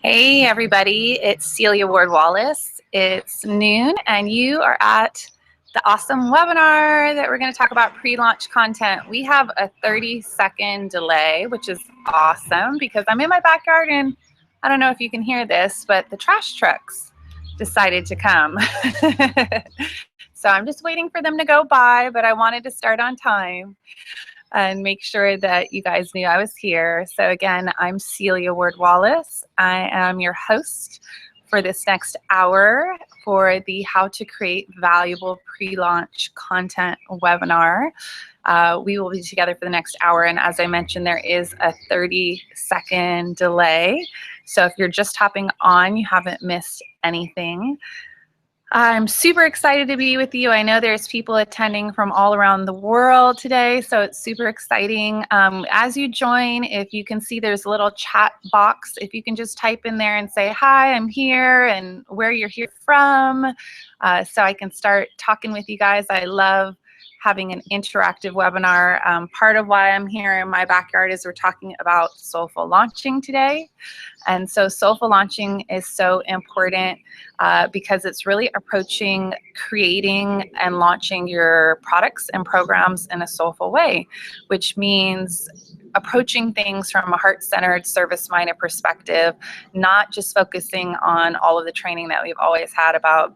Hey everybody, it's Celia Ward-Wallace. It's noon and you are at the awesome webinar that we're going to talk about pre-launch content. We have a 30-second delay, which is awesome because I'm in my backyard and I don't know if you can hear this, but the trash trucks decided to come. So I'm just waiting for them to go by, but I wanted to start on time and make sure that you guys knew I was here. So again, I'm Celia Ward-Wallace. I am your host for this next hour for the How to Create Valuable Pre-Launch Content webinar. We will be together for the next hour, and as I mentioned, there is a 30-second delay. So if you're just hopping on, you haven't missed anything. I'm super excited to be with you. I know there's people attending from all around the world today, so it's super exciting. As you join, if you can see there's a little chat box, if you can just type in there and say, hi, I'm here, and where you're here from, so I can start talking with you guys. I love having an interactive webinar. Part of why I'm here in my backyard is we're talking about Soulful launching today. And so Soulful launching is so important because it's really approaching creating and launching your products and programs in a soulful way, which means approaching things from a heart-centered, service-minded perspective, not just focusing on all of the training that we've always had about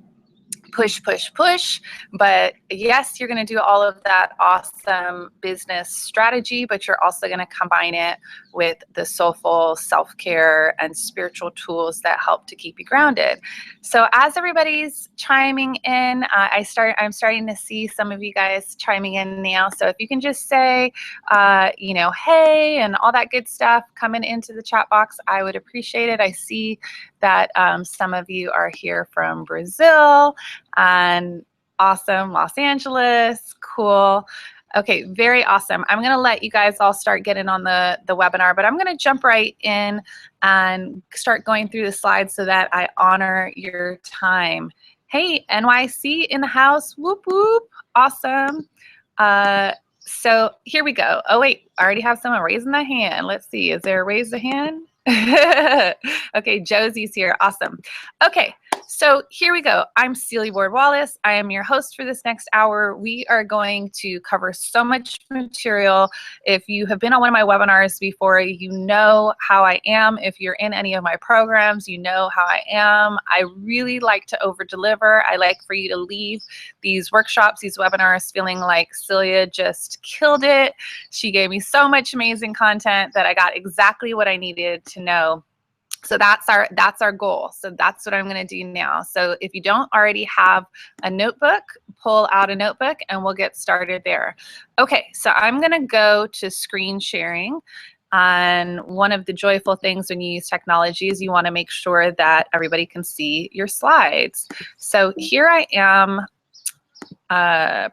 push, push, push. But yes, you're going to do all of that awesome business strategy, but you're also going to combine it with the soulful self-care and spiritual tools that help to keep you grounded. So as everybody's chiming in, I'm starting to see some of you guys chiming in now. So if you can just say, hey, and all that good stuff coming into the chat box, I would appreciate it. I see that some of you are here from Brazil and awesome, Los Angeles, cool. Okay, very awesome. I'm gonna let you guys all start getting on the webinar, but I'm gonna jump right in and start going through the slides so that I honor your time. Hey, NYC in the house, whoop, whoop, awesome. So here we go. Oh wait, I already have someone raising the hand. Let's see, is there a raise the hand? Okay, Josie's here, awesome. Okay, so here we go. I'm Celia Ward-Wallace. I am your host for this next hour. We are going to cover so much material. If you have been on one of my webinars before, you know how I am. If you're in any of my programs, you know how I am. I really like to over-deliver. I like for you to leave these workshops, these webinars, feeling like Celia just killed it. She gave me so much amazing content that I got exactly what I needed to know. So that's our goal. So that's what I'm going to do now. So if you don't already have a notebook, pull out a notebook and we'll get started there. Okay, so I'm going to go to screen sharing. And one of the joyful things when you use technology is you want to make sure that everybody can see your slides. So here I am,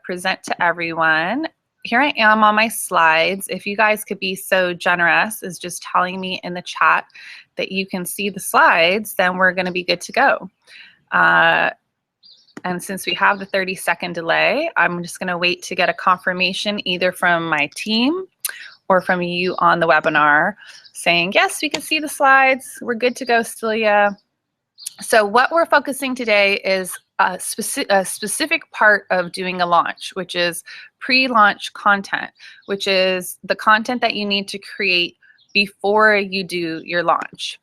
present to everyone. Here I am on my slides. If you guys could be so generous as just telling me in the chat that you can see the slides, then we're going to be good to go. And since we have the 30-second delay, I'm just going to wait to get a confirmation either from my team or from you on the webinar saying, yes, we can see the slides. We're good to go, Celia. So what we're focusing today is a specific part of doing a launch, which is pre-launch content, which is the content that you need to create before you do your launch.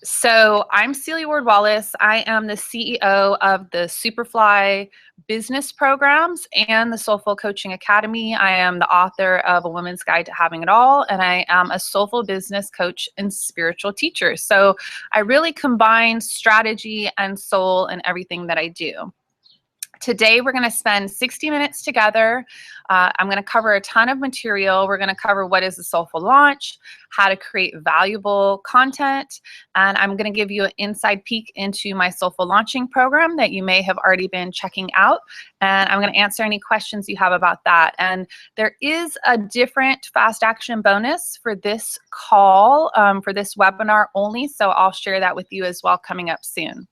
So I'm Celia Ward-Wallace. I am the CEO of the Superfly business programs and the Soulful Coaching Academy. I am the author of A Woman's Guide to Having It All, and I am a soulful business coach and spiritual teacher. So I really combine strategy and soul in everything that I do. Today, we're going to spend 60 minutes together. I'm going to cover a ton of material. We're going to cover what is a soulful launch, how to create valuable content, and I'm going to give you an inside peek into my soulful launching program that you may have already been checking out, and I'm going to answer any questions you have about that. And there is a different fast action bonus for this call, for this webinar only, so I'll share that with you as well coming up soon.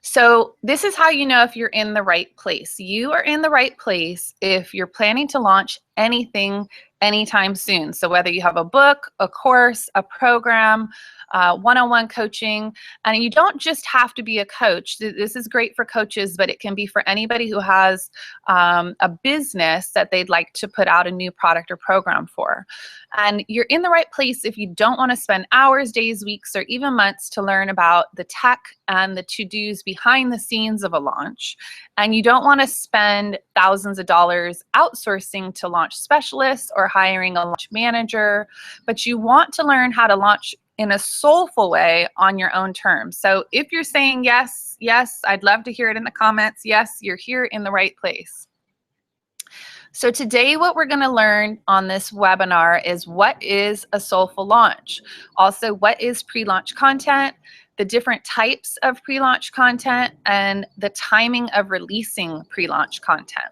So this is how you know if you're in the right place. You are in the right place if you're planning to launch anything anytime soon. So whether you have a book, a course, a program, one-on-one coaching, and you don't just have to be a coach. This is great for coaches, but it can be for anybody who has a business that they'd like to put out a new product or program for. And you're in the right place if you don't want to spend hours, days, weeks, or even months to learn about the tech and the to-dos behind the scenes of a launch. And you don't want to spend thousands of dollars outsourcing to launch specialists or hiring a launch manager, but you want to learn how to launch in a soulful way on your own terms. So if you're saying yes, yes, I'd love to hear it in the comments. Yes, you're here in the right place. So today what we're going to learn on this webinar is what is a soulful launch. Also, what is pre-launch content, the different types of pre-launch content, and the timing of releasing pre-launch content.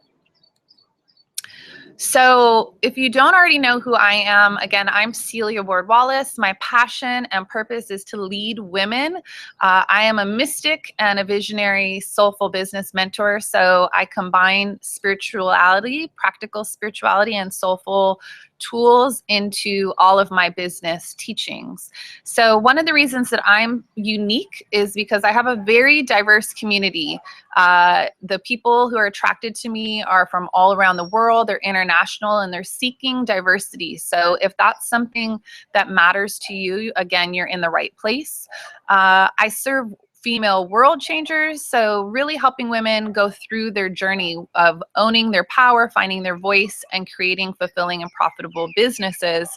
So if you don't already know who I am, again, I'm Celia Ward-Wallace. My passion and purpose is to lead women. I am a mystic and a visionary soulful business mentor. So I combine spirituality, practical spirituality, and soulful tools into all of my business teachings. So one of the reasons that I'm unique is because I have a very diverse community. The people who are attracted to me are from all around the world. They're international and they're seeking diversity. So if that's something that matters to you, again, you're in the right place. I serve female world changers, so really helping women go through their journey of owning their power, finding their voice, and creating fulfilling and profitable businesses.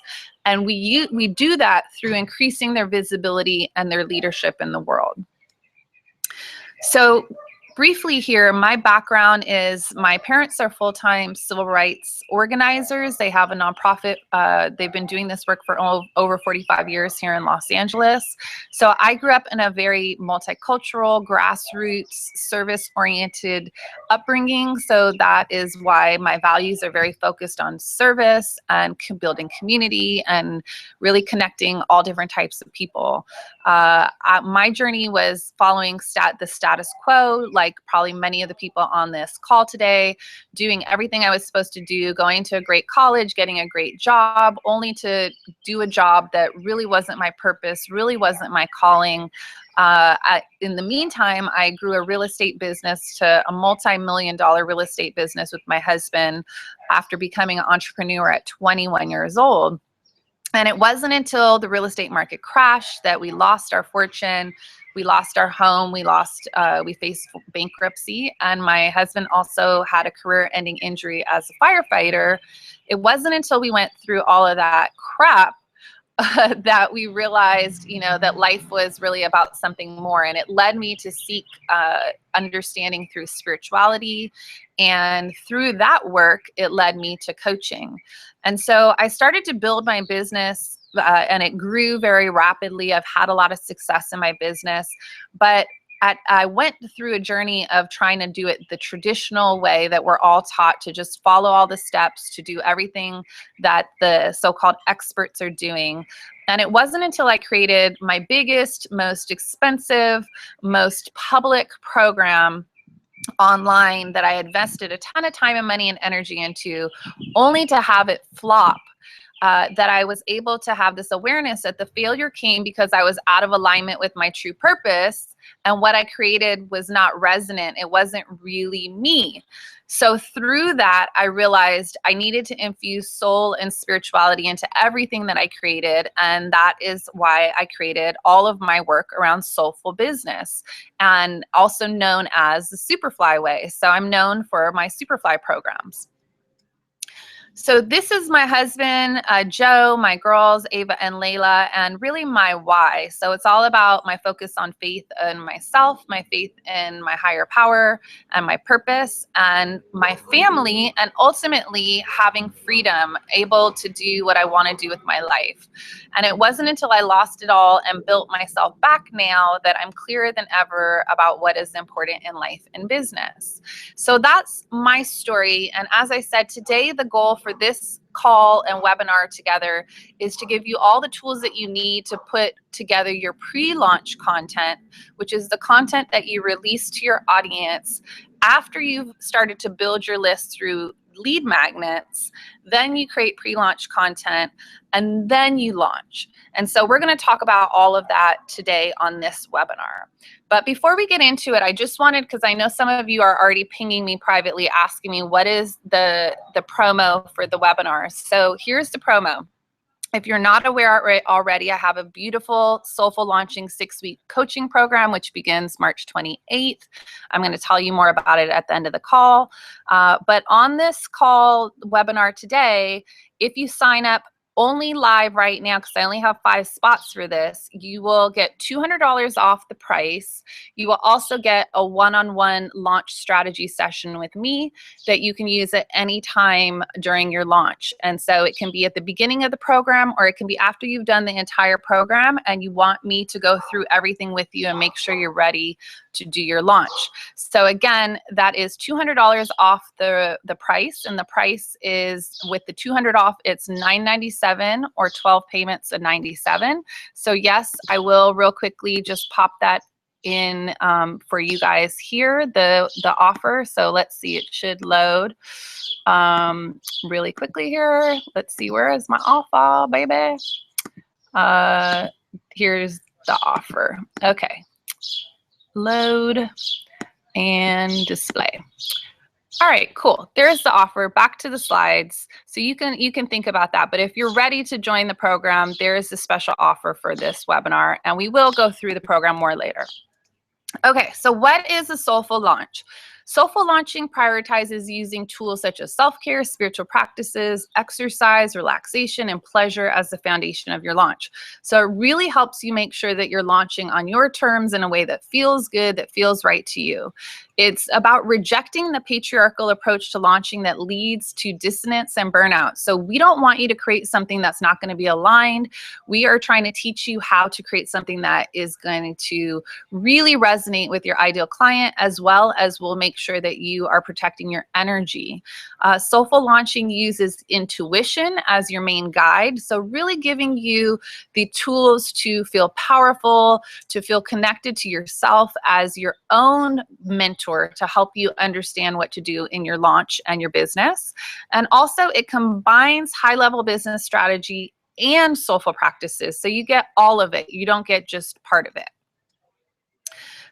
And we do that through increasing their visibility and their leadership in the world. So briefly here, my background is my parents are full-time civil rights organizers. They have a nonprofit. They've been doing this work for over 45 years here in Los Angeles. So I grew up in a very multicultural, grassroots, service-oriented upbringing. So that is why my values are very focused on service and building community and really connecting all different types of people. My journey was following the status quo, like probably many of the people on this call today, doing everything I was supposed to do, going to a great college, getting a great job, only to do a job that really wasn't my purpose, really wasn't my calling. In the meantime, I grew a real estate business to a multi-million-dollar real estate business with my husband after becoming an entrepreneur at 21 years old. And it wasn't until the real estate market crashed that we lost our fortune, we lost our home, we faced bankruptcy, and my husband also had a career-ending injury as a firefighter. It wasn't until we went through all of that crap that we realized, that life was really about something more. And it led me to seek understanding through spirituality. And through that work, it led me to coaching. And so I started to build my business and it grew very rapidly. I've had a lot of success in my business, but I went through a journey of trying to do it the traditional way that we're all taught, to just follow all the steps, to do everything that the so-called experts are doing. And it wasn't until I created my biggest, most expensive, most public program online that I invested a ton of time and money and energy into, only to have it flop. That I was able to have this awareness that the failure came because I was out of alignment with my true purpose, and what I created was not resonant. It wasn't really me. So through that, I realized I needed to infuse soul and spirituality into everything that I created. And that is why I created all of my work around soulful business, and also known as the Superfly Way. So I'm known for my Superfly programs. So this is my husband, Joe, my girls, Ava and Layla, and really my why. So it's all about my focus on faith in myself, my faith in my higher power and my purpose, and my family, and ultimately having freedom, able to do what I want to do with my life. And it wasn't until I lost it all and built myself back now that I'm clearer than ever about what is important in life and business. So that's my story. And as I said, today the goal for this call and webinar together is to give you all the tools that you need to put together your pre-launch content, which is the content that you release to your audience after you've started to build your list through lead magnets, then you create pre-launch content, and then you launch. And so we're going to talk about all of that today on this webinar. But before we get into it, I just wanted, because I know some of you are already pinging me privately asking me what is the promo for the webinar. So here's the promo. If you're not aware already, I have a beautiful Soulful launching 6-week coaching program, which begins March 28th. I'm going to tell you more about it at the end of the call. But on this call webinar today, if you sign up only live right now, because I only have 5 spots for this, you will get $200 off the price. You will also get a one-on-one launch strategy session with me that you can use at any time during your launch. And so it can be at the beginning of the program, or it can be after you've done the entire program and you want me to go through everything with you and make sure you're ready to do your launch. So again, that is $200 off the price, and the price is, with the $200 off, it's $997 or 12 payments of $97. So yes, I will real quickly just pop that in for you guys here, the offer. So let's see, it should load really quickly here. Let's see, where is my offer, baby? Here's the offer. Okay. Load and display. All right, cool. There's the offer. Back to the slides. So you can think about that. But if you're ready to join the program, there is a special offer for this webinar, and we will go through the program more later. Okay, so what is a Soulful launch? Soulful launching prioritizes using tools such as self-care, spiritual practices, exercise, relaxation, and pleasure as the foundation of your launch. So it really helps you make sure that you're launching on your terms in a way that feels good, that feels right to you. It's about rejecting the patriarchal approach to launching that leads to dissonance and burnout. So we don't want you to create something that's not going to be aligned. We are trying to teach you how to create something that is going to really resonate with your ideal client, as well as will make sure that you are protecting your energy. Soulful launching uses intuition as your main guide. So really giving you the tools to feel powerful, to feel connected to yourself as your own mentor, to help you understand what to do in your launch and your business. And also it combines high-level business strategy and soulful practices. So you get all of it. You don't get just part of it.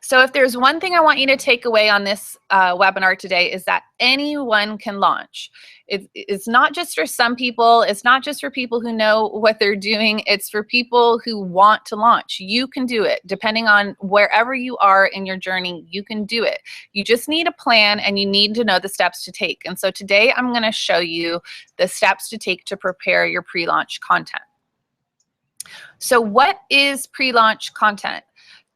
So if there's one thing I want you to take away on this webinar today, is that anyone can launch. It's not just for some people. It's not just for people who know what they're doing. It's for people who want to launch. You can do it. Depending on wherever you are in your journey, you can do it. You just need a plan, and you need to know the steps to take. And so today I'm going to show you the steps to take to prepare your pre-launch content. So what is pre-launch content?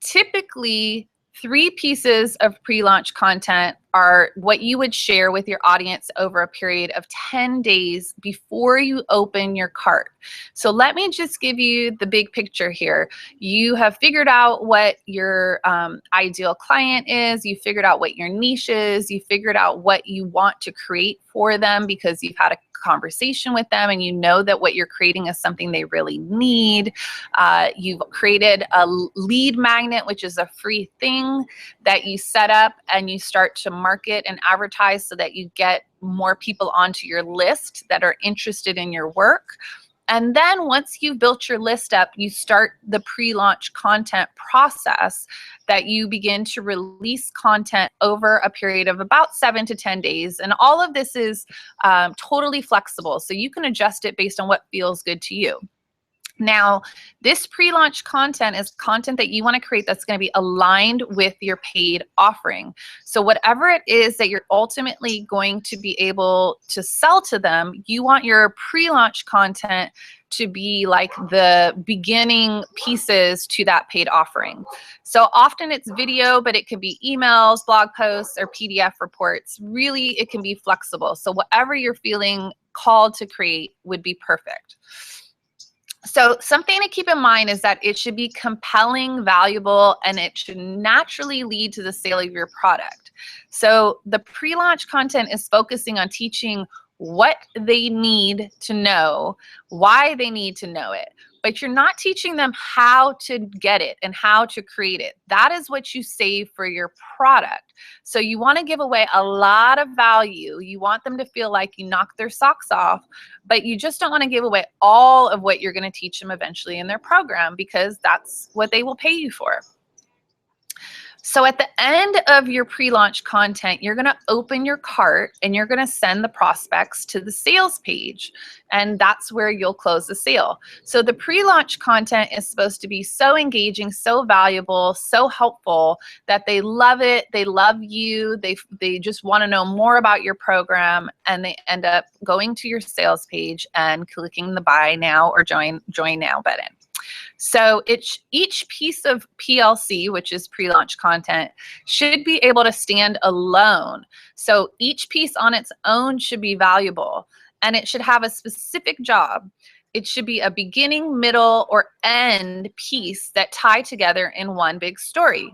Typically, 3 pieces of pre-launch content are what you would share with your audience over a period of 10 days before you open your cart. So let me just give you the big picture here. You have figured out what your ideal client is. You figured out what your niche is. You figured out what you want to create for them because you've had a conversation with them and you know that what you're creating is something they really need. You've created a lead magnet, which is a free thing that you set up and you start to market and advertise so that you get more people onto your list that are interested in your work. And then once you've built your list up, you start the pre-launch content process that you begin to release content over a period of about 7 to 10 days. And all of this is totally flexible. So you can adjust it based on what feels good to you. Now, this pre-launch content is content that you want to create that's going to be aligned with your paid offering. So whatever it is that you're ultimately going to be able to sell to them, you want your pre-launch content to be like the beginning pieces to that paid offering. So often it's video, but it could be emails, blog posts, or PDF reports. Really, it can be flexible. So whatever you're feeling called to create would be perfect. So something to keep in mind is that it should be compelling, valuable, and it should naturally lead to the sale of your product. So the pre-launch content is focusing on teaching what they need to know, why they need to know it. but you're not teaching them how to get it and how to create it. That is what you save for your product. So you want to give away a lot of value. You want them to feel like you knocked their socks off, but you just don't want to give away all of what you're going to teach them eventually in their program, because that's what they will pay you for. So at the end of your pre-launch content, you're going to open your cart and you're going to send the prospects to the sales page. And that's where you'll close the sale. So the pre-launch content is supposed to be so engaging, so valuable, so helpful that they love it. They love you. They just want to know more about your program, and they end up going to your sales page and clicking the buy now or join now button. So each piece of PLC, which is pre-launch content, should be able to stand alone. So each piece on its own should be valuable, and it should have a specific job. It should be a beginning, middle, or end piece that tie together in one big story.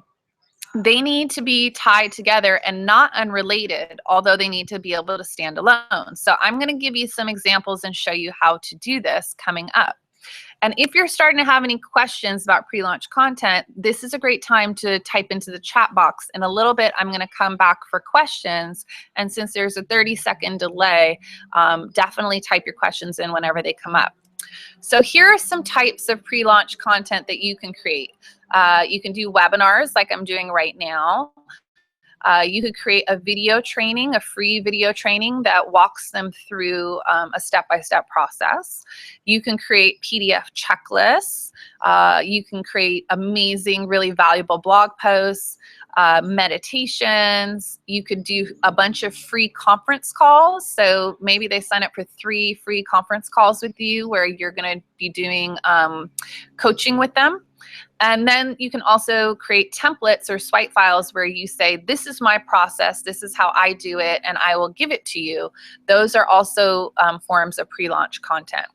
They need to be tied together and not unrelated, although they need to be able to stand alone. So I'm going to give you some examples and show you how to do this coming up. And if you're starting to have any questions about pre-launch content, this is a great time to type into the chat box. In a little bit, I'm going to come back for questions. And since there's a 30-second delay, definitely type your questions in whenever they come up. So here are some types of pre-launch content that you can create. You can do webinars like I'm doing right now. You could create a video training, a free video training that walks them through a step-by-step process. You can create PDF checklists. You can create amazing, really valuable blog posts, meditations. You could do a bunch of free conference calls. So maybe they sign up for 3 free conference calls with you where you're going to be doing coaching with them. And then you can also create templates or swipe files where you say, this is my process, this is how I do it, and I will give it to you. Those are also forms of pre-launch content.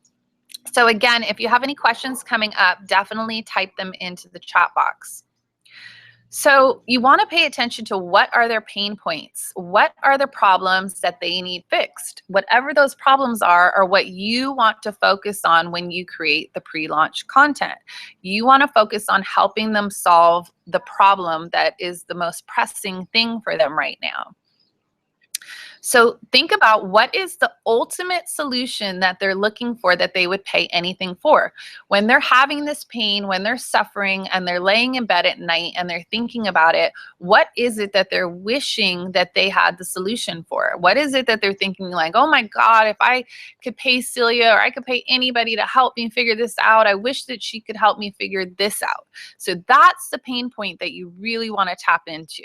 So again, if you have any questions coming up, definitely type them into the chat box. So you want to pay attention to what are their pain points? What are the problems that they need fixed? Whatever those problems are what you want to focus on when you create the pre-launch content. You want to focus on helping them solve the problem that is the most pressing thing for them right now. So think about what is the ultimate solution that they're looking for that they would pay anything for. When they're having this pain, when they're suffering and they're laying in bed at night and they're thinking about it, what is it that they're wishing that they had the solution for? What is it that they're thinking like, oh my God, if I could pay Celia or I could pay anybody to help me figure this out, I wish that she could help me figure this out. So that's the pain point that you really want to tap into.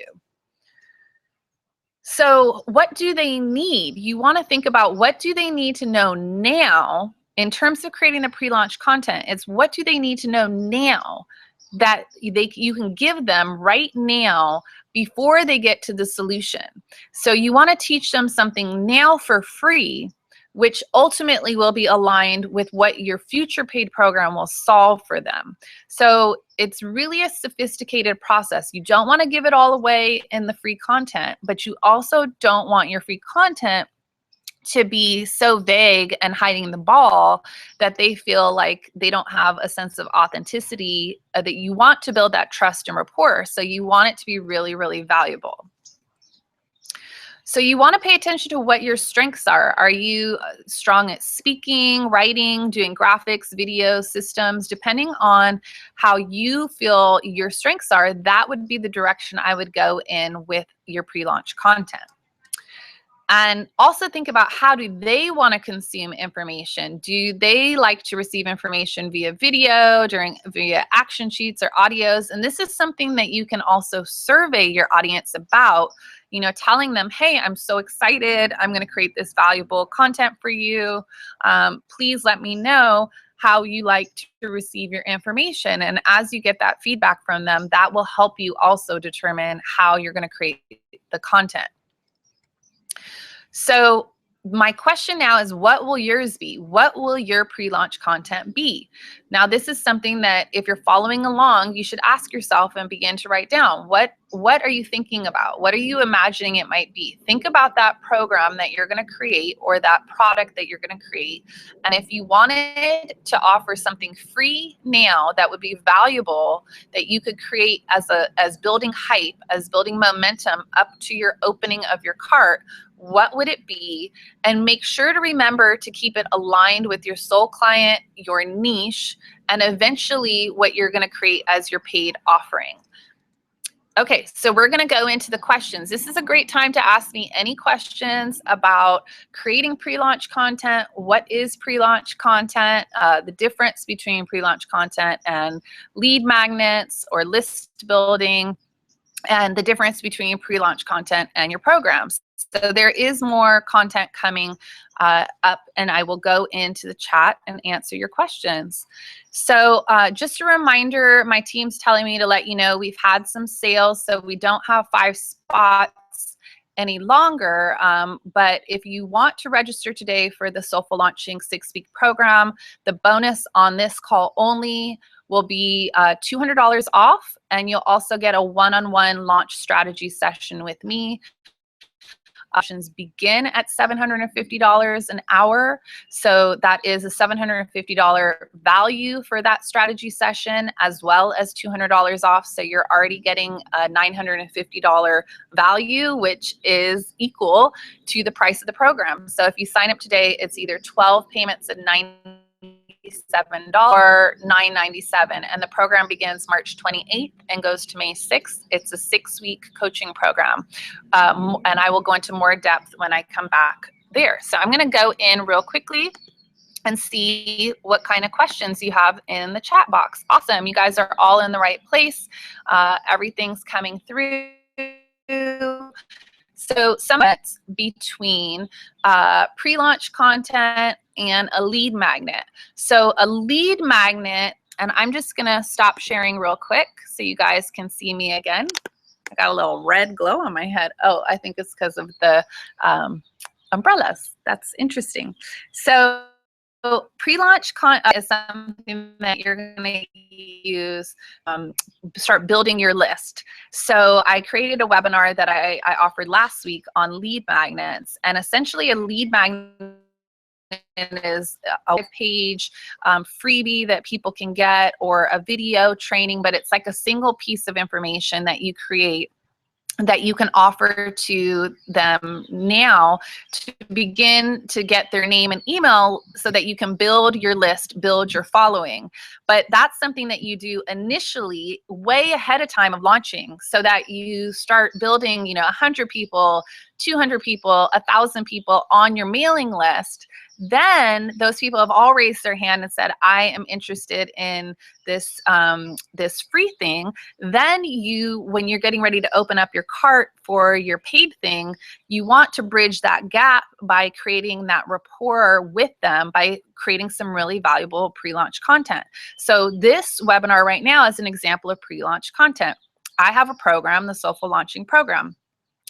So what do they need? You want to think about what do they need to know now in terms of creating the pre-launch content. It's what do they need to know now that you can give them right now before they get to the solution. So you want to teach them something now for free, which ultimately will be aligned with what your future paid program will solve for them. So it's really a sophisticated process. You don't want to give it all away in the free content, but you also don't want your free content to be so vague and hiding the ball that they feel like they don't have a sense of authenticity, that you want to build that trust and rapport. So you want it to be really, really valuable. So you want to pay attention to what your strengths are. Are you strong at speaking, writing, doing graphics, video, systems? Depending on how you feel your strengths are, that would be the direction I would go in with your pre-launch content. And also think about how do they want to consume information? Do they like to receive information via video, via action sheets or audios? And this is something that you can also survey your audience about, you know, telling them, hey, I'm so excited. I'm going to create this valuable content for you. Please let me know how you like to receive your information. And as you get that feedback from them, that will help you also determine how you're going to create the content. So my question now is, what will yours be? What will your pre-launch content be? Now, this is something that if you're following along, you should ask yourself and begin to write down. What are you thinking about? What are you imagining it might be? Think about that program that you're going to create or that product that you're going to create. And if you wanted to offer something free now that would be valuable, that you could create as building hype, as building momentum up to your opening of your cart, what would it be? And make sure to remember to keep it aligned with your soul client, your niche, and eventually what you're going to create as your paid offering. Okay, so we're going to go into the questions. This is a great time to ask me any questions about creating pre-launch content. What is pre-launch content? The difference between pre-launch content and lead magnets or list building, and the difference between pre-launch content and your programs. So there is more content coming up, and I will go into the chat and answer your questions. So just a reminder, my team's telling me to let you know we've had some sales, so we don't have 5 spots any longer. But if you want to register today for the Soulful Launching 6-week program, the bonus on this call only will be $200 off, and you'll also get a one-on-one launch strategy session with me. Options begin at $750 an hour. So that is a $750 value for that strategy session, as well as $200 off. So you're already getting a $950 value, which is equal to the price of the program. So if you sign up today, it's either 12 payments at $97 or $997, and the program begins March 28th and goes to May 6th. It's a 6-week coaching program, and I will go into more depth when I come back there. So I'm going to go in real quickly and see what kind of questions you have in the chat box. Awesome, you guys are all in the right place. Everything's coming through. So somewhat between pre-launch content and a lead magnet. So a lead magnet, and I'm just gonna stop sharing real quick so you guys can see me again. I got a little red glow on my head. Oh, I think it's because of the umbrellas. That's interesting. So pre-launch content is something that you're going to use, start building your list. So I created a webinar that I offered last week on lead magnets, and essentially a lead magnet is a page freebie that people can get, or a video training, but it's like a single piece of information that you create that you can offer to them now to begin to get their name and email so that you can build your list, build your following. But that's something that you do initially way ahead of time of launching, so that you start building, 100 people, 200 people, 1,000 people on your mailing list. Then those people have all raised their hand and said, I am interested in this, this free thing. Then when you're getting ready to open up your cart for your paid thing, you want to bridge that gap by creating that rapport with them, by creating some really valuable pre-launch content. So this webinar right now is an example of pre-launch content. I have a program, the Soulful Launching Program,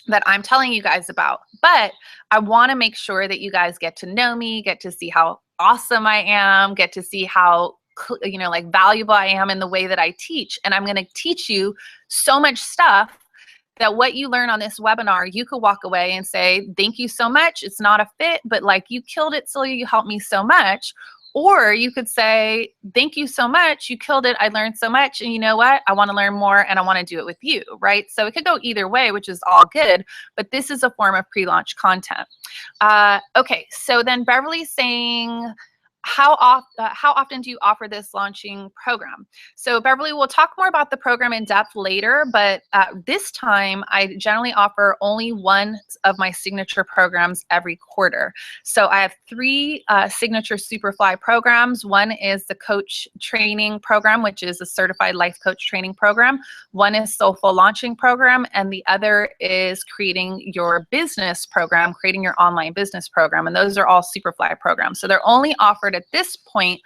that I'm telling you guys about, but I want to make sure that you guys get to know me, get to see how awesome I am, get to see how valuable I am in the way that I teach. And I'm going to teach you so much stuff that what you learn on this webinar, you could walk away and say, thank you so much. It's not a fit, but like, you killed it, Celia, you helped me so much. Or you could say, thank you so much, you killed it, I learned so much, and you know what, I want to learn more and I want to do it with you, right? So it could go either way, which is all good, but this is a form of pre-launch content. Okay, so then Beverly's saying, how often do you offer this launching program? So Beverly, we'll talk more about the program in depth later, but this time I generally offer only one of my signature programs every quarter. So I have 3 signature Superfly programs. One is the coach training program, which is a certified life coach training program. One is Soulful Launching Program, and the other is creating your business program, creating your online business program. And those are all Superfly programs. So they're only offered at this point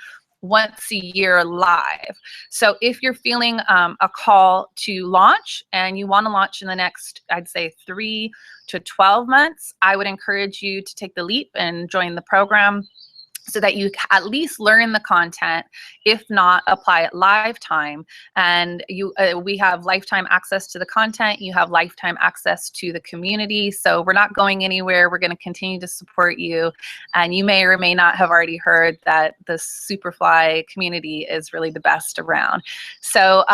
once a year live. So if you're feeling a call to launch and you want to launch in the next, I'd say 3 to 12 months, I would encourage you to take the leap and join the program, so that you at least learn the content, if not apply it lifetime. And we have lifetime access to the content. You have lifetime access to the community. So we're not going anywhere. We're going to continue to support you. And you may or may not have already heard that the Superfly community is really the best around. So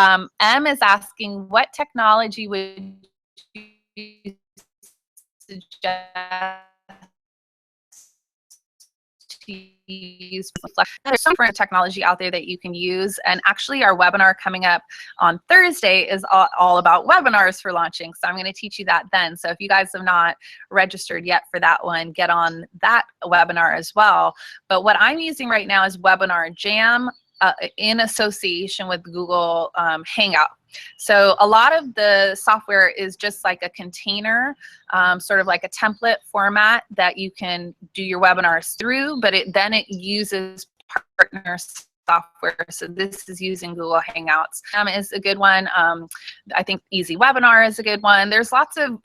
M is asking, what technology would you suggest to use? There's some different technology out there that you can use, and actually our webinar coming up on Thursday is all about webinars for launching, so I'm going to teach you that then. So if you guys have not registered yet for that one, get on that webinar as well. But what I'm using right now is Webinar Jam in association with Google Hangout. So a lot of the software is just like a container, sort of like a template format that you can do your webinars through, but then it uses partner software. So this is using Google Hangouts. Is a good one. I think Easy Webinar is a good one. There's lots of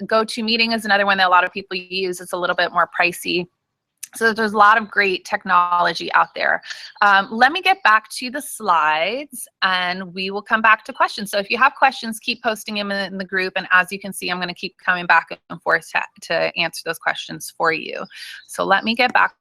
GoToMeeting is another one that a lot of people use. It's a little bit more pricey. So there's a lot of great technology out there. Let me get back to the slides and we will come back to questions. So if you have questions, keep posting them in the group. And as you can see, I'm going to keep coming back and forth to answer those questions for you. So let me get back.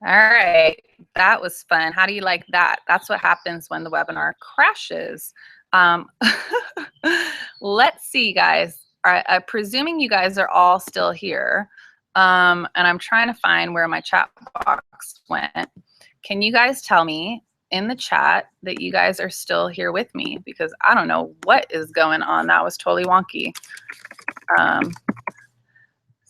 All right, that was fun. How do you like that? That's what happens when the webinar crashes. Let's see, guys. I'm presuming you guys are all still here. And I'm trying to find where my chat box went. Can you guys tell me in the chat that you guys are still here with me? Because I don't know what is going on. That was totally wonky.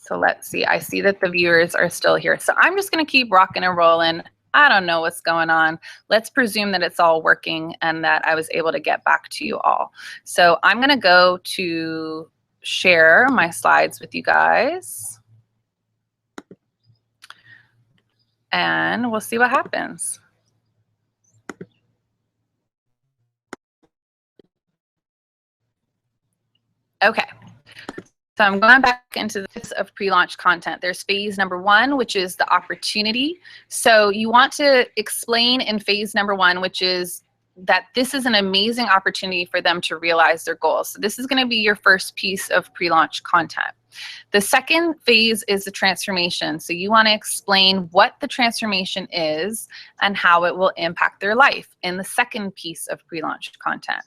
So let's see. I see that the viewers are still here. So I'm just going to keep rocking and rolling. I don't know what's going on. Let's presume that it's all working and that I was able to get back to you all. So I'm going to go to share my slides with you guys. And we'll see what happens. Okay. So I'm going back into this of pre-launch content. There's phase number 1, which is the opportunity. So you want to explain in phase number 1, which is that this is an amazing opportunity for them to realize their goals. So this is going to be your first piece of pre-launch content. The second phase is the transformation. So you want to explain what the transformation is and how it will impact their life in the second piece of pre-launch content.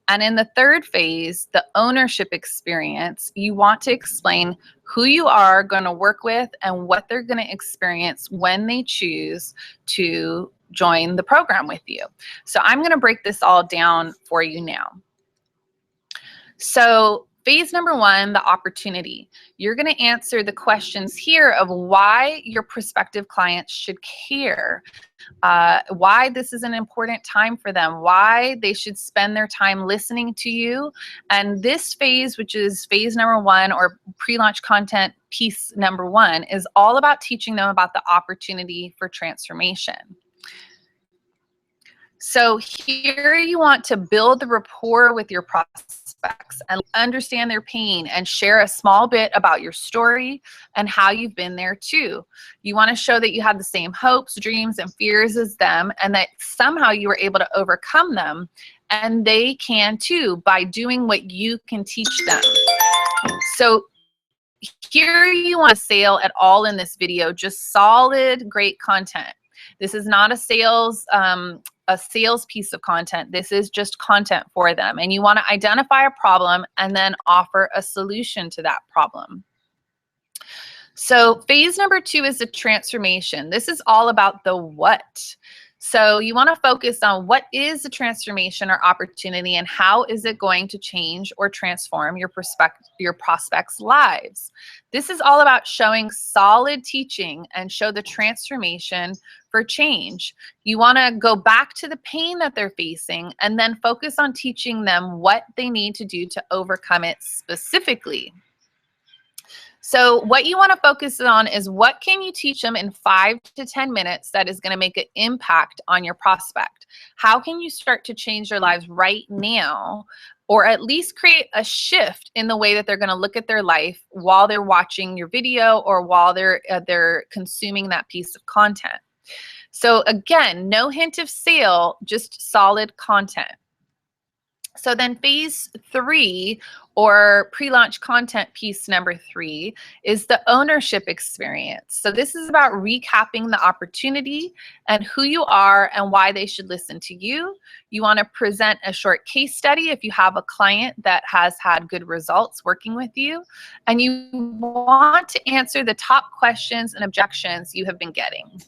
And in the third phase, the ownership experience, you want to explain who you are going to work with and what they're going to experience when they choose to join the program with you. So I'm going to break this all down for you now. So phase number 1, the opportunity. You're going to answer the questions here of why your prospective clients should care. why this is an important time for them, why they should spend their time listening to you. And this phase, which is phase number 1 or pre-launch content piece number 1, is all about teaching them about the opportunity for transformation. So here you want to build the rapport with your prospects and understand their pain and share a small bit about your story and how you've been there too. You want to show that you have the same hopes, dreams, and fears as them, and that somehow you were able to overcome them, and they can too by doing what you can teach them. So here you want a sale at all in this video, just solid, great content. This is not a sales piece of content. This is just content for them. And you want to identify a problem and then offer a solution to that problem. So phase number 2 is the transformation. This is all about the what. So you want to focus on what is the transformation or opportunity and how is it going to change or transform your prospects' lives. This is all about showing solid teaching and show the transformation for change. You want to go back to the pain that they're facing and then focus on teaching them what they need to do to overcome it specifically. So what you want to focus on is what can you teach them in 5 to 10 minutes that is going to make an impact on your prospect? How can you start to change their lives right now, or at least create a shift in the way that they're going to look at their life while they're watching your video or while they're consuming that piece of content? So again, no hint of sale, just solid content. So then phase 3 or pre-launch content piece number 3 is the ownership experience. So this is about recapping the opportunity and who you are and why they should listen to you. You want to present a short case study if you have a client that has had good results working with you. And you want to answer the top questions and objections you have been getting.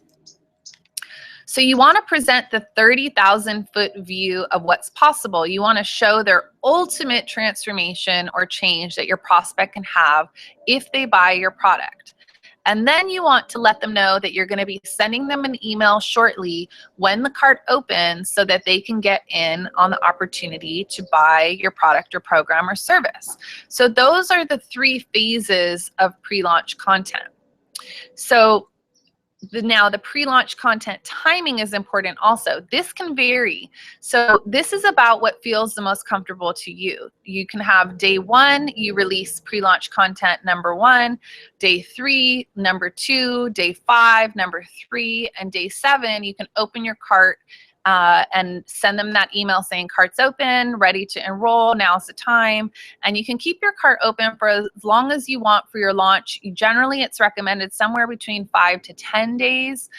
So you want to present the 30,000-foot view of what's possible. You want to show their ultimate transformation or change that your prospect can have if they buy your product. And then you want to let them know that you're going to be sending them an email shortly when the cart opens so that they can get in on the opportunity to buy your product or program or service. So those are the 3 phases of pre-launch content. So now the pre-launch content timing is important also. This can vary. So this is about what feels the most comfortable to you. You can have day 1, you release pre-launch content number 1, day 3, number 2, day 5, number 3, and day 7, you can open your cart and send them that email saying cart's open, ready to enroll, now's the time. And you can keep your cart open for as long as you want for your launch. Generally, it's recommended somewhere between 5 to 10 days.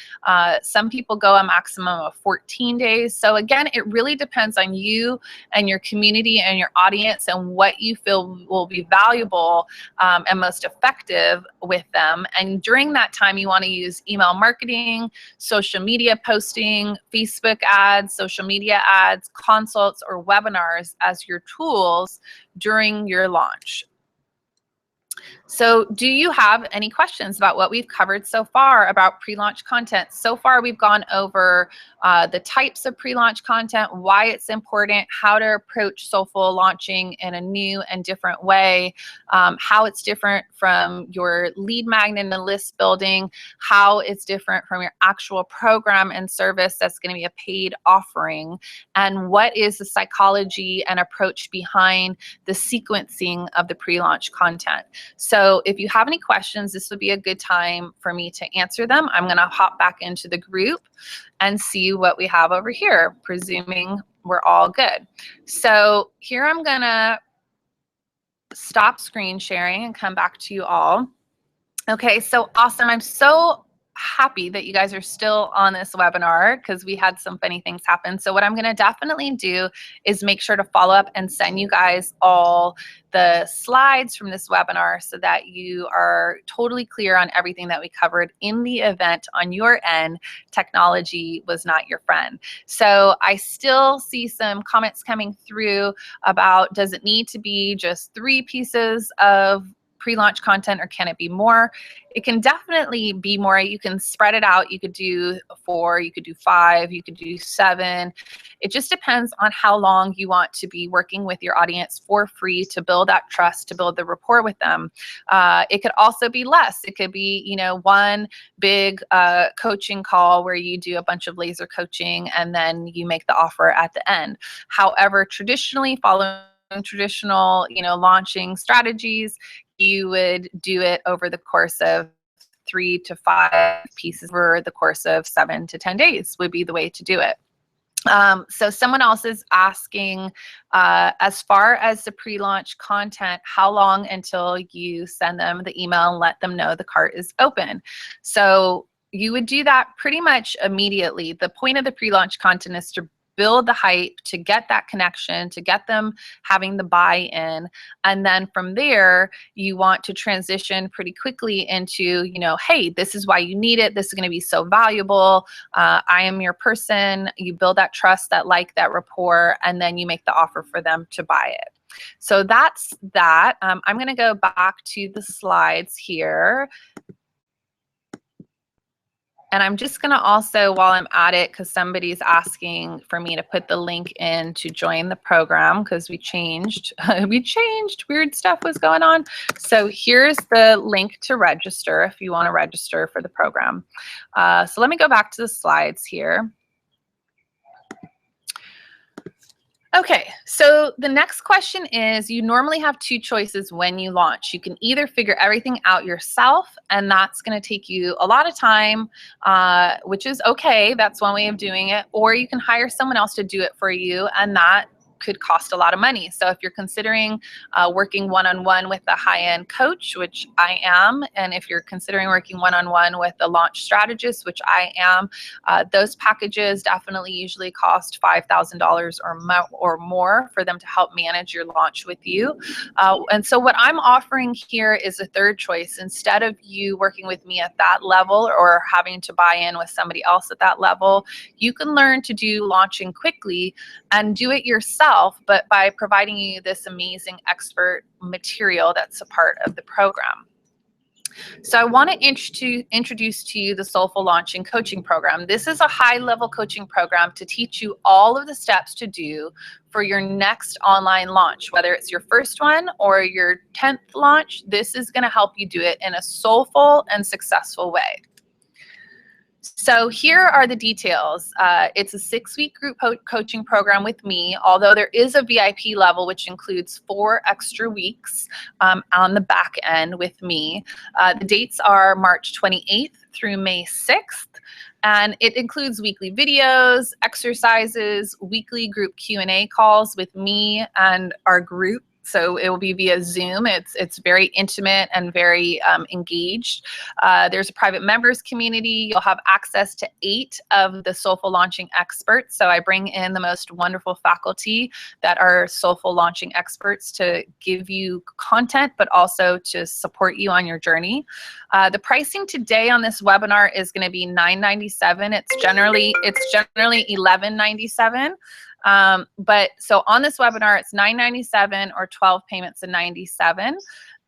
Some people go a maximum of 14 days. So again, it really depends on you and your community and your audience and what you feel will be valuable and most effective with them. And during that time, you want to use email marketing, social media posting, Facebook ads, social media ads, consults, or webinars as your tools during your launch. So do you have any questions about what we've covered so far about pre-launch content? So far, we've gone over the types of pre-launch content, why it's important, how to approach Soulful launching in a new and different way, how it's different from your lead magnet and list building, how it's different from your actual program and service that's going to be a paid offering, and what is the psychology and approach behind the sequencing of the pre-launch content. So if you have any questions, this would be a good time for me to answer them. I'm going to hop back into the group and see what we have over here, presuming we're all good. So here I'm going to stop screen sharing and come back to you all. Okay, so awesome. I'm so happy that you guys are still on this webinar because we had some funny things happen. So what I'm going to definitely do is make sure to follow up and send you guys all the slides from this webinar so that you are totally clear on everything that we covered in the event on your end. Technology was not your friend. So I still see some comments coming through about, does it need to be just 3 pieces of pre-launch content, or can it be more? It can definitely be more. You can spread it out. You could do 4, you could do 5, you could do 7. It just depends on how long you want to be working with your audience for free to build that trust, to build the rapport with them. It could also be less. It could be, you know, one big coaching call where you do a bunch of laser coaching and then you make the offer at the end. However, traditionally, following traditional, you know, launching strategies, you would do it over the course of 3 to 5 pieces over the course of 7 to 10 days would be the way to do it. So someone else is asking, as far as the pre-launch content, how long until you send them the email and let them know the cart is open? So you would do that pretty much immediately. The point of the pre-launch content is to build the hype, to get that connection, to get them having the buy-in. And then from there, you want to transition pretty quickly into, you know, hey, this is why you need it. This is going to be so valuable. I am your person. You build that trust, that like, that rapport, and then you make the offer for them to buy it. So that's that. I'm going to go back to the slides here. And I'm just going to also, while I'm at it, because somebody's asking for me to put the link in to join the program because we changed, weird stuff was going on. So here's the link to register if you want to register for the program. So let me go back to the slides here. Okay, so the next question is, you normally have 2 choices when you launch. You can either figure everything out yourself, and that's going to take you a lot of time, which is okay. That's one way of doing it. Or you can hire someone else to do it for you, and that could cost a lot of money. So if you're considering working one-on-one with a high-end coach, which I am, and if you're considering working one-on-one with a launch strategist, which I am, those packages definitely usually cost $5,000 or more for them to help manage your launch with you. And so what I'm offering here is a third choice. Instead of you working with me at that level or having to buy in with somebody else at that level, you can learn to do launching quickly and do it yourself, but by providing you this amazing expert material that's a part of the program. So I want to introduce to you the Soulful Launching Coaching Program. This is a high-level coaching program to teach you all of the steps to do for your next online launch, whether it's your first one or your 10th launch. This is going to help you do it in a soulful and successful way. So here are the details. It's a 6-week group coaching program with me, although there is a VIP level, which includes 4 extra weeks on the back end with me. The dates are March 28th through May 6th. And it includes weekly videos, exercises, weekly group Q&A calls with me and our group. So it will be via Zoom. It's very intimate and very engaged. There's a private members community. You'll have access to 8 of the Soulful Launching experts. So I bring in the most wonderful faculty that are Soulful Launching experts to give you content, but also to support you on your journey. The pricing today on this webinar is going to be $9.97. It's generally $11.97. But so on this webinar, it's $9.97 or 12 payments of $97.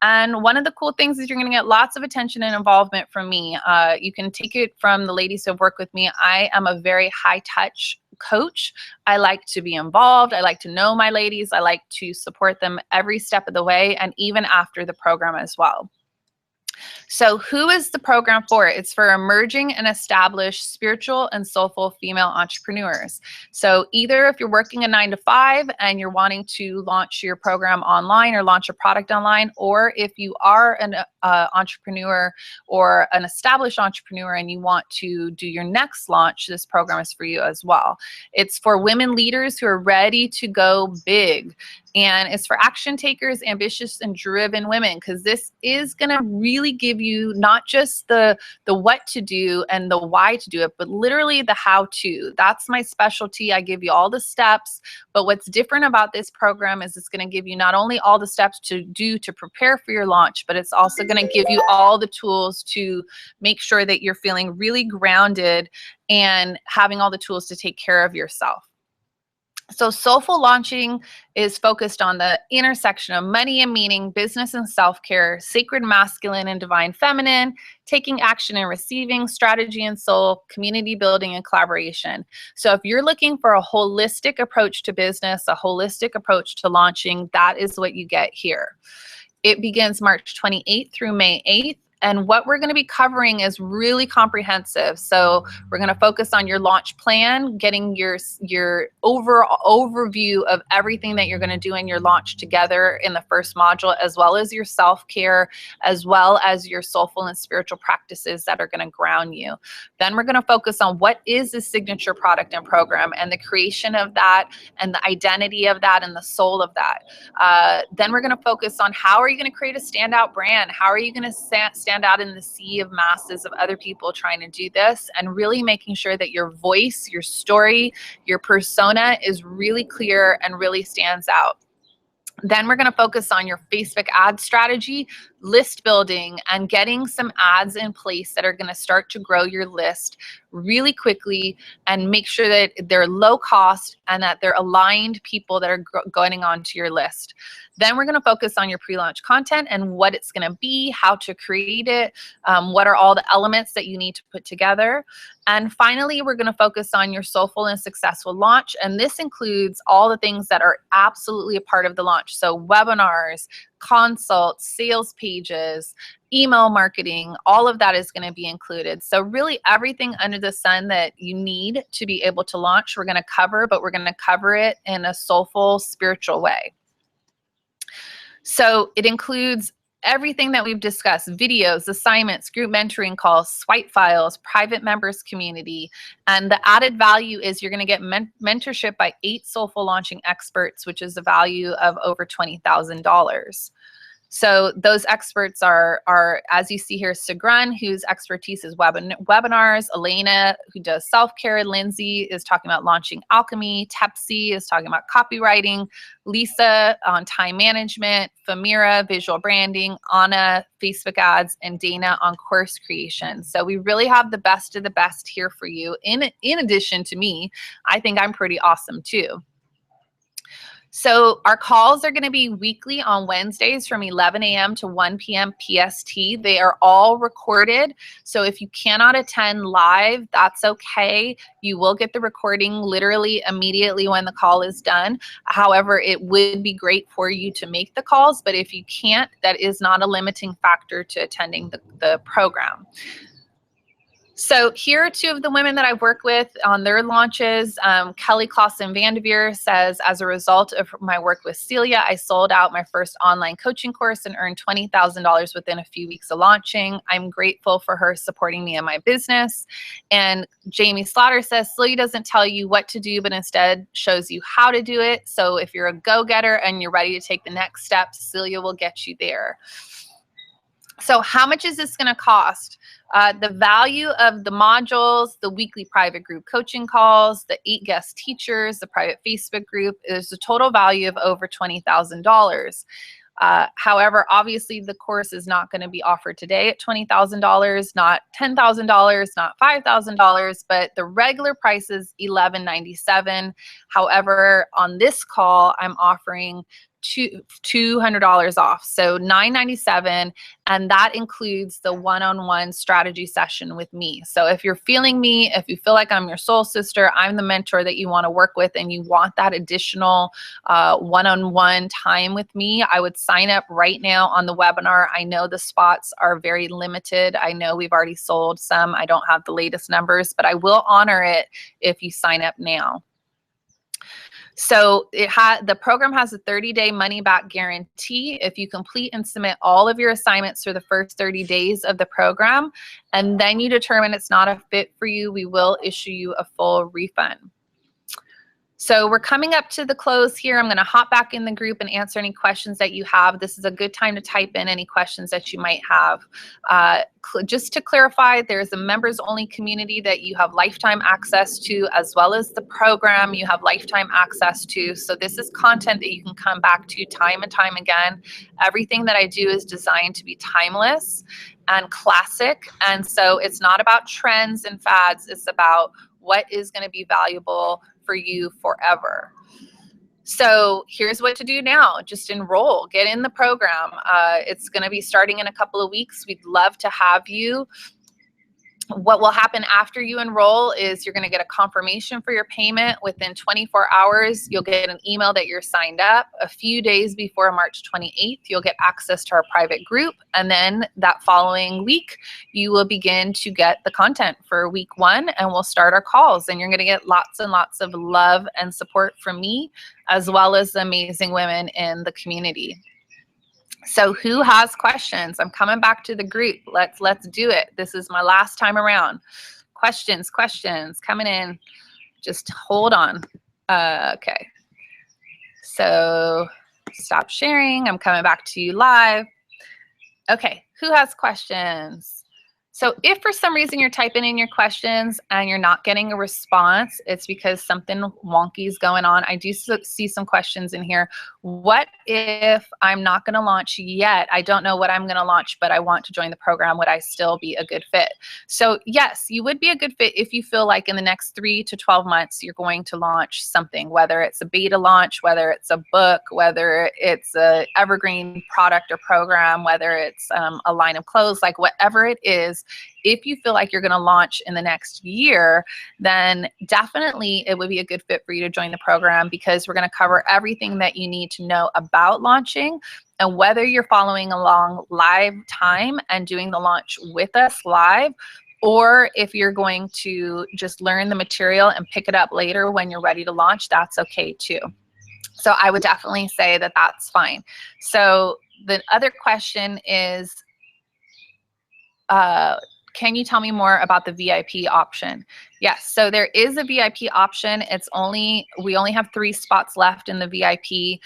And one of the cool things is you're going to get lots of attention and involvement from me. You can take it from the ladies who have worked with me. I am a very high touch coach. I like to be involved. I like to know my ladies. I like to support them every step of the way and even after the program as well. So who is the program for? It's for emerging and established spiritual and soulful female entrepreneurs. So either if you're working a 9-to-5 and you're wanting to launch your program online or launch a product online, or if you are an entrepreneur or an established entrepreneur and you want to do your next launch, this program is for you as well. It's for women leaders who are ready to go big. And it's for action takers, ambitious and driven women, because this is going to really give you not just the what to do and the why to do it, but literally the how to. That's my specialty. I give you all the steps. But what's different about this program is it's going to give you not only all the steps to do to prepare for your launch, but it's also going to give you all the tools to make sure that you're feeling really grounded and having all the tools to take care of yourself. So Soulful launching is focused on the intersection of money and meaning, business and self-care, sacred masculine and divine feminine, taking action and receiving, strategy and soul, community building and collaboration. So if you're looking for a holistic approach to business, a holistic approach to launching, that is what you get here. It begins March 28th through May 8th. And what we're going to be covering is really comprehensive. So we're going to focus on your launch plan, getting your overall overview of everything that you're going to do in your launch together in the first module, as well as your self-care, as well as your soulful and spiritual practices that are going to ground you. Then we're going to focus on what is the signature product and program and the creation of that and the identity of that and the soul of that. Then we're going to focus on how are you going to create a standout brand? How are you going to stand out in the sea of masses of other people trying to do this, and really making sure that your voice, your story, your persona is really clear and really stands out. Then we're going to focus on your Facebook ad strategy, list building, and getting some ads in place that are going to start to grow your list really quickly and make sure that they're low cost and that they're aligned people that are going onto your list. Then we're going to focus on your pre-launch content and what it's going to be, how to create it, what are all the elements that you need to put together. And finally, we're going to focus on your soulful and successful launch. And this includes all the things that are absolutely a part of the launch. So webinars, consults, sales pages, email marketing, all of that is going to be included. So really everything under the sun that you need to be able to launch, we're going to cover, but we're going to cover it in a soulful, spiritual way. So it includes everything that we've discussed: videos, assignments, group mentoring calls, swipe files, private members community. And the added value is you're going to get mentorship by 8 soulful launching experts, which is a value of over $20,000. So those experts are, as you see here, Sigrun, whose expertise is webinars, Elena, who does self-care, Lindsay is talking about launching alchemy, Tepsi is talking about copywriting, Lisa on time management, Famira, visual branding, Anna, Facebook ads, and Dana on course creation. So we really have the best of the best here for you. In addition to me, I think I'm pretty awesome too. So our calls are going to be weekly on Wednesdays from 11 a.m. to 1 p.m. PST. They are all recorded. So if you cannot attend live, that's okay. You will get the recording literally immediately when the call is done. However, it would be great for you to make the calls, but if you can't, that is not a limiting factor to attending the program. So here are 2 of the women that I've worked with on their launches. Kelly Clausen Vandeveer says, as a result of my work with Celia, I sold out my first online coaching course and earned $20,000 within a few weeks of launching. I'm grateful for her supporting me in my business. And Jamie Slaughter says, Celia doesn't tell you what to do, but instead shows you how to do it. So if you're a go-getter and you're ready to take the next step, Celia will get you there. So how much is this going to cost? The value of the modules, the weekly private group coaching calls, the 8 guest teachers, the private Facebook group is a total value of over $20,000. However, obviously the course is not going to be offered today at $20,000, not $10,000, not $5,000, but the regular price is $11.97. However, on this call, I'm offering $200 off, so $997, and that includes the one-on-one strategy session with me. So if you're feeling me, if you feel like I'm your soul sister, I'm the mentor that you want to work with, and you want that additional one-on-one time with me, I would sign up right now on the webinar. I know the spots are very limited. I know we've already sold some. I don't have the latest numbers, but I will honor it if you sign up now. So the program has a 30-day money-back guarantee if you complete and submit all of your assignments for the first 30 days of the program, and then you determine it's not a fit for you, we will issue you a full refund. So we're coming up to the close here. I'm going to hop back in the group and answer any questions that you have. This is a good time to type in any questions that you might have. Just to clarify, there's a members-only community that you have lifetime access to, as well as the program you have lifetime access to. So this is content that you can come back to time and time again. Everything that I do is designed to be timeless and classic. And so it's not about trends and fads. It's about what is going to be valuable for you forever. So here's what to do now. Just enroll, get in the program. It's going to be starting in a couple of weeks. We'd love to have you. What will happen after you enroll is you're going to get a confirmation for your payment. Within 24 hours, you'll get an email that you're signed up. A few days before March 28th, you'll get access to our private group. And then that following week, you will begin to get the content for week 1, and we'll start our calls. And you're going to get lots and lots of love and support from me, as well as the amazing women in the community. So who has questions? I'm coming back to the group. Let's do it. This is my last time around. Questions coming in. Just hold on. Okay. So stop sharing. I'm coming back to you live. Okay, who has questions? So if for some reason you're typing in your questions and you're not getting a response, it's because something wonky is going on. I do see some questions in here. What if I'm not going to launch yet? I don't know what I'm going to launch, but I want to join the program. Would I still be a good fit? So yes, you would be a good fit if you feel like in the next 3 to 12 months, you're going to launch something, whether it's a beta launch, whether it's a book, whether it's a evergreen product or program, whether it's a line of clothes, like whatever it is. If you feel like you're going to launch in the next year, then definitely it would be a good fit for you to join the program, because we're going to cover everything that you need to know about launching. And whether you're following along live time and doing the launch with us live, or if you're going to just learn the material and pick it up later when you're ready to launch, that's okay too. So I would definitely say that that's fine. So the other question is, can you tell me more about the VIP option? Yes, so there is a VIP option. We only have 3 spots left in the VIP.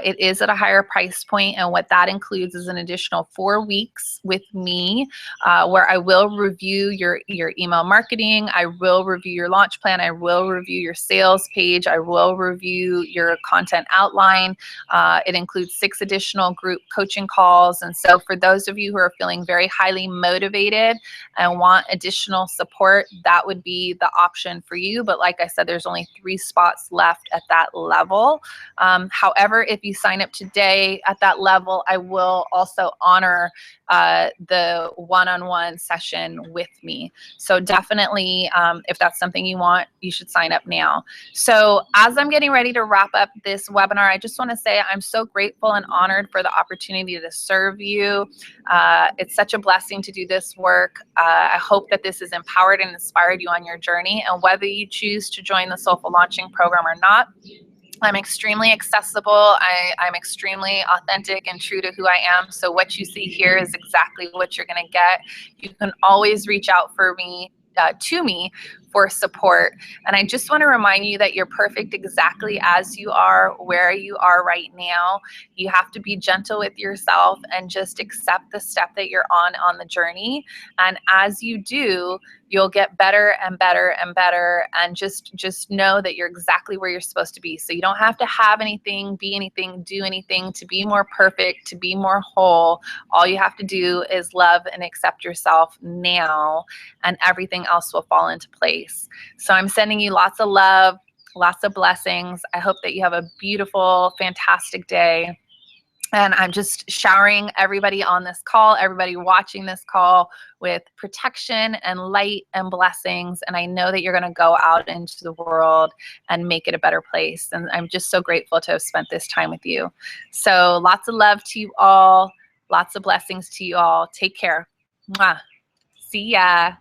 It is at a higher price point, and what that includes is an additional 4 weeks with me, where I will review your email marketing, I will review your launch plan, I will review your sales page, I will review your content outline. It includes 6 additional group coaching calls. And so for those of you who are feeling very highly motivated and want additional support, that would be the option for you. But like I said, there's only 3 spots left at that level. However, if you sign up today at that level, I will also honor the one-on-one session with me. So definitely, if that's something you want, you should sign up now. So as I'm getting ready to wrap up this webinar, I just want to say I'm so grateful and honored for the opportunity to serve you. It's such a blessing to do this work. I hope that this has empowered and inspired you on your journey. And whether you choose to join the Soulful Launching Program or not, I'm extremely accessible. I'm extremely authentic and true to who I am. So what you see here is exactly what you're going to get. You can always reach out to me for support. And I just want to remind you that you're perfect exactly as you are, where you are right now. You have to be gentle with yourself and just accept the step that you're on the journey. And as you do, you'll get better and better and better. And just know that you're exactly where you're supposed to be. So you don't have to have anything, be anything, do anything to be more perfect, to be more whole. All you have to do is love and accept yourself now, and everything else will fall into place. So I'm sending you lots of love, lots of blessings. I hope that you have a beautiful, fantastic day. And I'm just showering everybody on this call, everybody watching this call, with protection and light and blessings. And I know that you're going to go out into the world and make it a better place. And I'm just so grateful to have spent this time with you. So lots of love to you all. Lots of blessings to you all. Take care. Mwah. See ya.